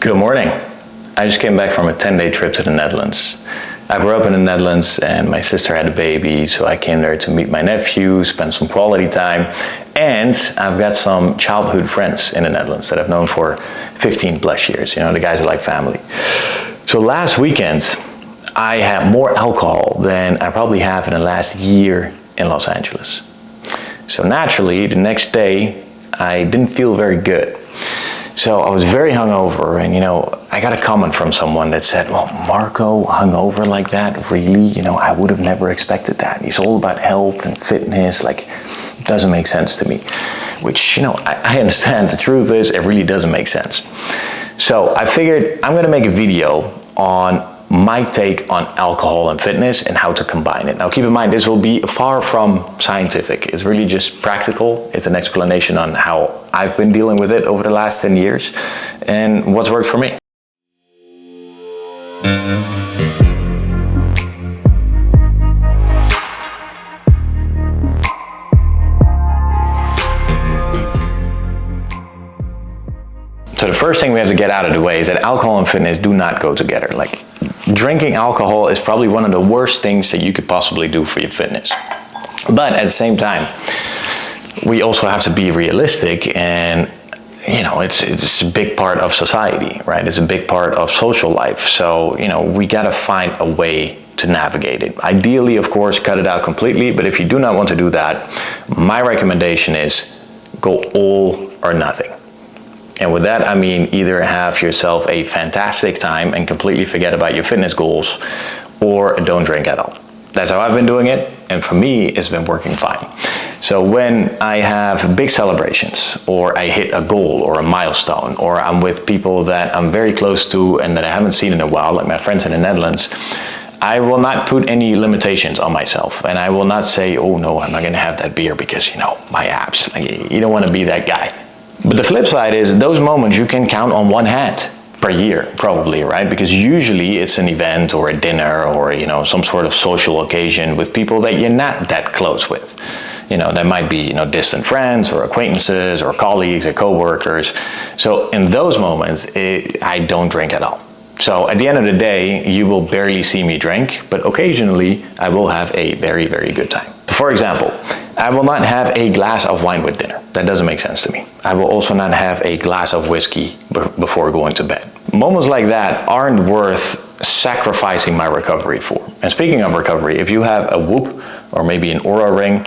Good morning. I just came back from a 10-day trip to the Netherlands. I grew up in the Netherlands and my sister had a baby, so I came there to meet my nephew, spend some quality time, and I've got some childhood friends in the Netherlands that I've known for 15 plus years. You know, the guys are like family. So last weekend, I had more alcohol than I probably have in the last year in Los Angeles. So naturally, the next day, I didn't feel very good. So I was very hungover, and I got a comment from someone that said, well, Marco hungover like that, really? I would have never expected that. He's all about health and fitness, it doesn't make sense to me. Which, I understand. The truth is, it really doesn't make sense. So I figured I'm gonna make a video on my take on alcohol and fitness and how to combine it. Now keep in mind, this will be far from scientific. It's really just practical. It's an explanation on how I've been dealing with it over the last 10 years and what's worked for me. So the first thing we have to get out of the way is that alcohol and fitness do not go together. Drinking alcohol is probably one of the worst things that you could possibly do for your fitness. But at the same time, we also have to be realistic, and it's a big part of society, right? It's a big part of social life. So, we gotta find a way to navigate it. Ideally, of course, cut it out completely, but if you do not want to do that, my recommendation is go all or nothing. And with that, I mean either have yourself a fantastic time and completely forget about your fitness goals, or don't drink at all. That's how I've been doing it, and for me, it's been working fine. So when I have big celebrations, or I hit a goal or a milestone, or I'm with people that I'm very close to and that I haven't seen in a while, like my friends in the Netherlands, I will not put any limitations on myself, and I will not say, oh no, I'm not gonna have that beer because, my abs. You don't wanna be that guy. But the flip side is those moments you can count on one hand per year, probably, right? Because usually it's an event or a dinner or, some sort of social occasion with people that you're not that close with. That might be, distant friends or acquaintances or colleagues or co-workers. So in those moments, I don't drink at all. So at the end of the day, you will barely see me drink, but occasionally I will have a very, very good time. For example, I will not have a glass of wine with dinner. That doesn't make sense to me. I will also not have a glass of whiskey before going to bed. Moments like that aren't worth sacrificing my recovery for. And speaking of recovery, if you have a Whoop or maybe an Oura Ring,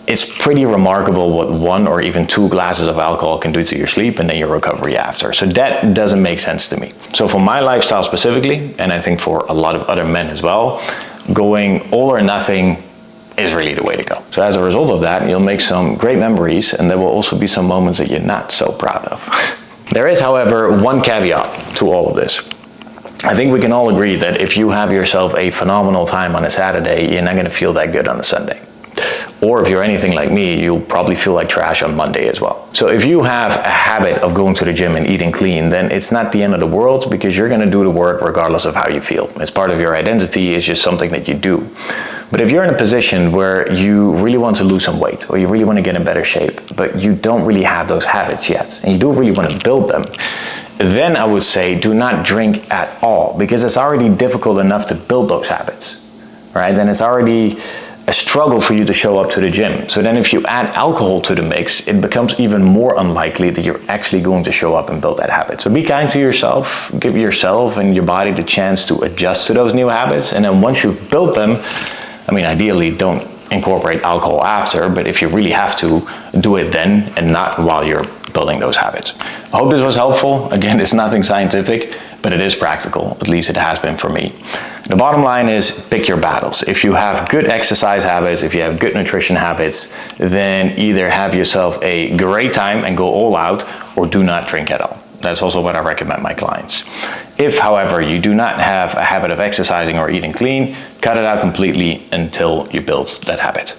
it's pretty remarkable what 1 or even 2 glasses of alcohol can do to your sleep and then your recovery after. So that doesn't make sense to me. So for my lifestyle specifically, and I think for a lot of other men as well, going all or nothing is really the way to go. So as a result of that, you'll make some great memories, and there will also be some moments that you're not so proud of. There is, however, one caveat to all of this. I think we can all agree that if you have yourself a phenomenal time on a Saturday, you're not gonna feel that good on a Sunday. Or if you're anything like me, you'll probably feel like trash on Monday as well. So if you have a habit of going to the gym and eating clean, then it's not the end of the world, because you're gonna do the work regardless of how you feel. It's part of your identity, it's just something that you do. But if you're in a position where you really want to lose some weight, or you really want to get in better shape, but you don't really have those habits yet, and you do really want to build them, then I would say do not drink at all, because it's already difficult enough to build those habits, right? Then it's already a struggle for you to show up to the gym. So then if you add alcohol to the mix, it becomes even more unlikely that you're actually going to show up and build that habit. So be kind to yourself, give yourself and your body the chance to adjust to those new habits. And then once you've built them, ideally don't incorporate alcohol after, but if you really have to, do it then and not while you're building those habits. I hope this was helpful. Again, it's nothing scientific, but it is practical. At least it has been for me. The bottom line is pick your battles. If you have good exercise habits, if you have good nutrition habits, then either have yourself a great time and go all out, or do not drink at all. That's also what I recommend my clients. If, however, you do not have a habit of exercising or eating clean, cut it out completely until you build that habit.